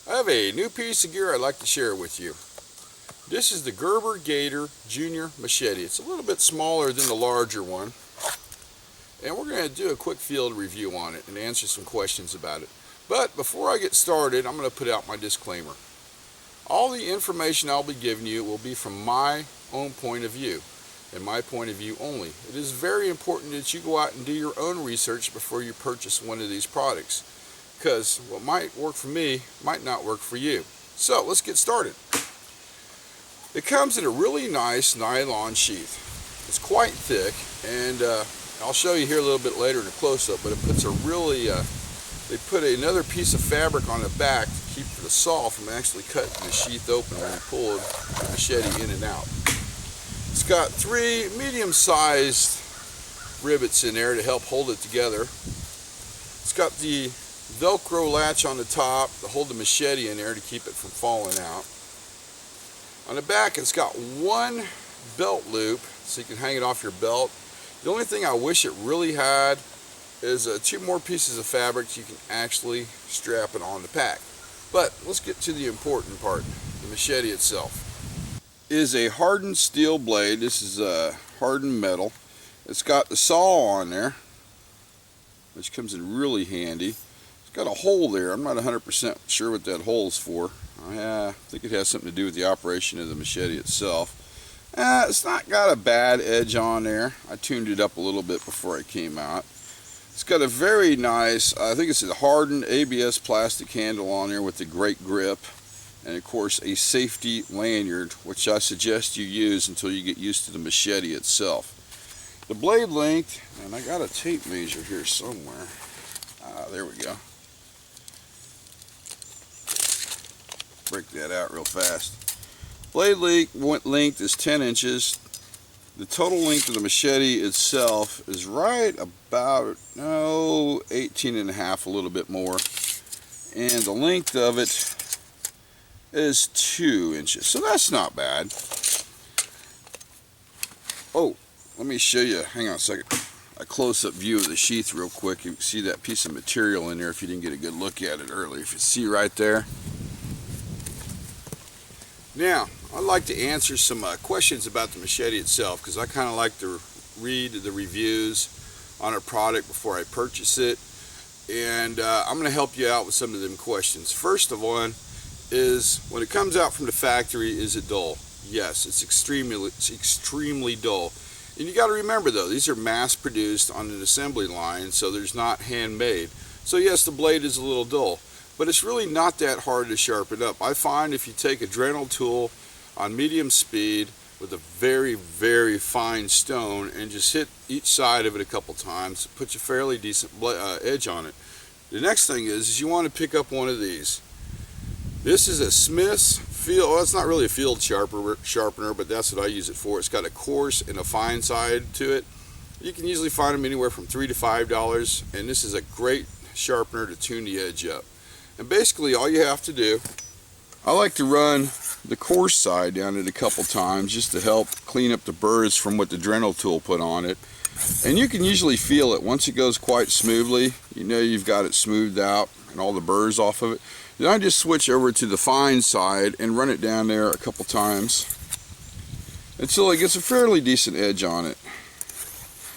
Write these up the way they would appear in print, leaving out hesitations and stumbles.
I have a new piece of gear I'd like to share with you. This is the Gerber Gator Junior Machete. It's a little bit smaller than the larger one. And we're going to do a quick field review on it and answer some questions about it. But before I get started, I'm going to put out my disclaimer. All the information I'll be giving you will be from my own point of view, and my point of view only. It is very important that you go out and do your own research before you purchase one of these products, because what might work for me might not work for you. So let's get started. It comes in a really nice nylon sheath. It's quite thick, and I'll show you here a little bit later in a close-up, but it puts a really, they put another piece of fabric on the back to keep the saw from actually cutting the sheath open when you pull the machete in and out. It's got 3 medium-sized rivets in there to help hold it together. It's got the Velcro latch on the top to hold the machete in there to keep it from falling out. On the back, it's got 1 belt loop so you can hang it off your belt. The only thing I wish it really had is 2 more pieces of fabric so you can actually strap it on the pack. But let's get to the important part, the machete itself. It is a hardened steel blade. This is hardened metal. It's got the saw on there, which comes in really handy. It's got a hole there. I'm not 100% sure what that hole is for. I think it has something to do with the operation of the machete itself. It's not got a bad edge on there. I tuned it up a little bit before I came out. It's got a very nice, I think it's a hardened ABS plastic handle on there with a great grip. And of course a safety lanyard, which I suggest you use until you get used to the machete itself. The blade length, and I got a tape measure here somewhere. There we go. Break that out real fast. Blade length is 10 inches. The total length of the machete itself is right about 18 and a half, a little bit more. And the length of it is 2 inches, so that's not bad. Oh, let me show you, hang on a second, a close-up view of the sheath real quick. You can see that piece of material in there if you didn't get a good look at it earlier. If you see right there. Now, I'd like to answer some questions about the machete itself, because I kind of like to read the reviews on a product before I purchase it, and I'm going to help you out with some of them questions. First of all is, when it comes out from the factory, is it dull? Yes, it's extremely dull. And you got to remember though, these are mass produced on an assembly line, so there's not handmade. So yes, the blade is a little dull, but it's really not that hard to sharpen up. I find if you take a Dremel tool on medium speed with a very, very fine stone and just hit each side of it a couple times, it puts a fairly decent edge on it. The next thing is you want to pick up one of these. This is a Smith's field, well, it's not really a field sharpener, but that's what I use it for. It's got a coarse and a fine side to it. You can usually find them anywhere from $3 to $5, and this is a great sharpener to tune the edge up. And basically all you have to do, I like to run the coarse side down it a couple times just to help clean up the burrs from what the Dremel tool put on it. And you can usually feel it once it goes quite smoothly. You know you've got it smoothed out and all the burrs off of it. Then I just switch over to the fine side and run it down there a couple times until it gets a fairly decent edge on it.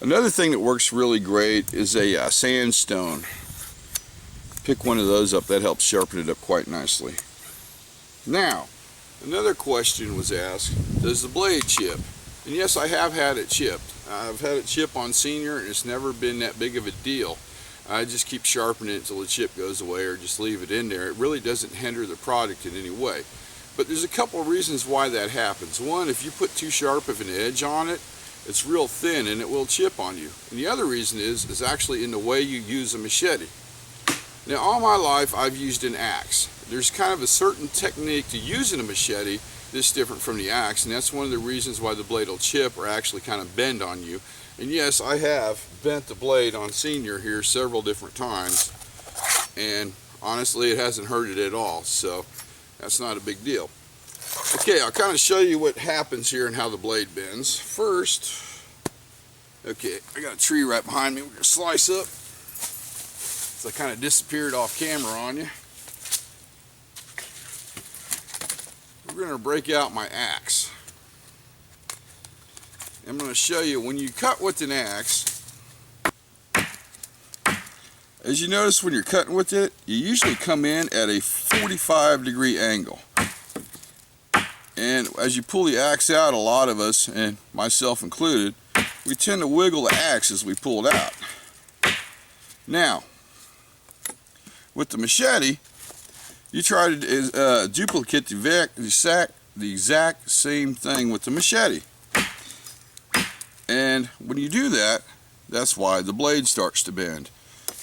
Another thing that works really great is a sandstone. Pick one of those up, that helps sharpen it up quite nicely. Now, another question was asked, does the blade chip? And yes, I have had it chipped. I've had it chip on Senior, and it's never been that big of a deal. I just keep sharpening it until the chip goes away, or just leave it in there. It really doesn't hinder the product in any way. But there's a couple of reasons why that happens. One, if you put too sharp of an edge on it, it's real thin and it will chip on you. And the other reason is actually in the way you use a machete. Now, all my life I've used an axe. There's kind of a certain technique to using a machete that's different from the axe, and that's one of the reasons why the blade will chip or actually kind of bend on you. And yes, I have bent the blade on Senior here several different times, and honestly it hasn't hurt it at all, so that's not a big deal. Okay, I'll kind of show you what happens here and how the blade bends. First, okay, I got a tree right behind me. We're going to slice up. So I kind of disappeared off camera on you. we're going to break out my axe. I'm going to show you when you cut with an axe. As you notice, when you're cutting with it, you usually come in at a 45-degree angle. And as you pull the axe out, a lot of us, and myself included, we tend to wiggle the axe as we pull it out. Now, with the machete, you try to duplicate the exact same thing with the machete. And when you do that, that's why the blade starts to bend.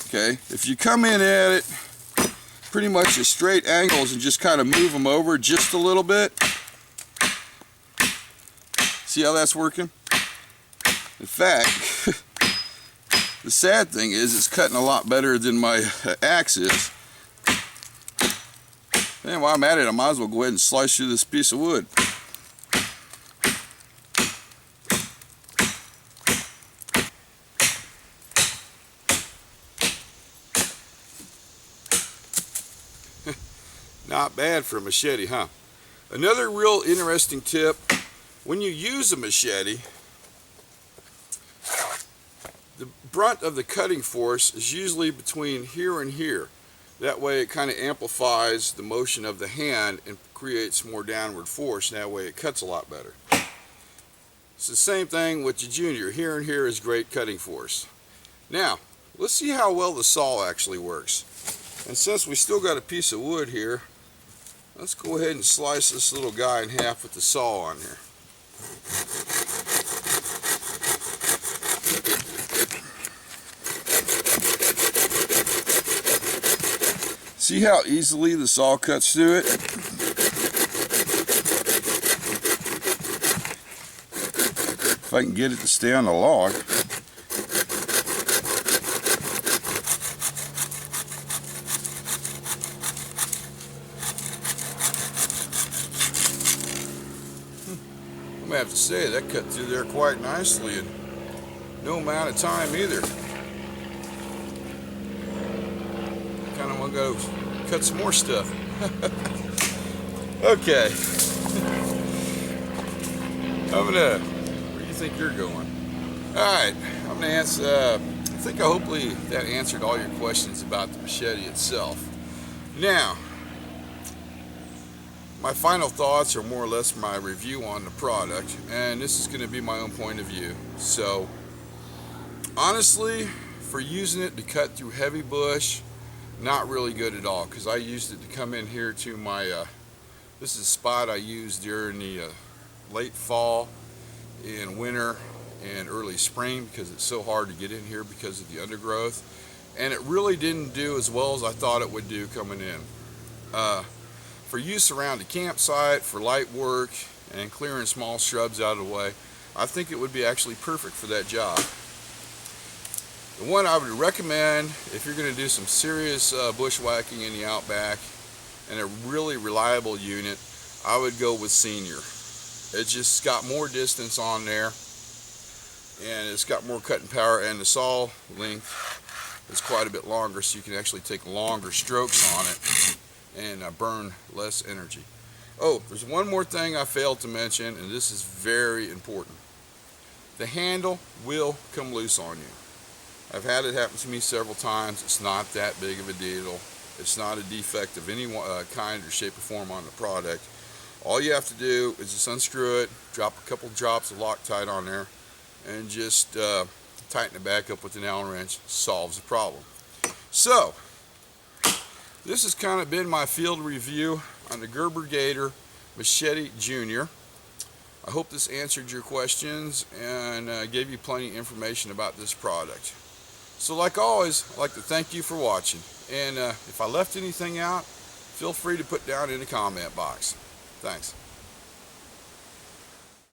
Okay, if you come in at it pretty much at straight angles and just kind of move them over just a little bit, see how that's working? In fact, the sad thing is it's cutting a lot better than my axe is. And while I'm at it, I might as well go ahead and slice through this piece of wood. Not bad for a machete, huh? Another real interesting tip, when you use a machete, the brunt of the cutting force is usually between here and here. That way it kind of amplifies the motion of the hand and creates more downward force, and that way it cuts a lot better. It's the same thing with your junior. Here and here is great cutting force. Now, let's see how well the saw actually works. And since we still got a piece of wood here, let's go ahead and slice this little guy in half with the saw on here. See how easily the saw cuts through it? If I can get it to stay on the log. I'm gonna have to say that cut through there quite nicely in no amount of time either. Kind of want to go cut some more stuff. Okay. Where do you think you're going? Alright, I'm gonna answer, I think hopefully that answered all your questions about the machete itself. Now, my final thoughts are more or less my review on the product, and this is going to be my own point of view. So, honestly, for using it to cut through heavy bush, not really good at all, because I used it to come in here to my, this is a spot I used during the late fall and winter and early spring, because it's so hard to get in here because of the undergrowth, and it really didn't do as well as I thought it would do coming in. For use around the campsite, for light work, and clearing small shrubs out of the way, I think it would be actually perfect for that job. The one I would recommend if you're going to do some serious bushwhacking in the outback and a really reliable unit, I would go with Senior. It just got more distance on there, and it's got more cutting power, and the saw length is quite a bit longer, so you can actually take longer strokes on it and burn less energy. Oh, there's one more thing I failed to mention, and this is very important. The handle will come loose on you. I've had it happen to me several times. It's not that big of a deal. It's not a defect of any kind or shape or form on the product. All you have to do is just unscrew it, drop a couple drops of Loctite on there, and just tighten it back up with an Allen wrench. Solves the problem. So, this has kind of been my field review on the Gerber Gator Machete Junior. I hope this answered your questions and gave you plenty of information about this product. So like always, I'd like to thank you for watching. And if I left anything out, feel free to put down in the comment box. Thanks.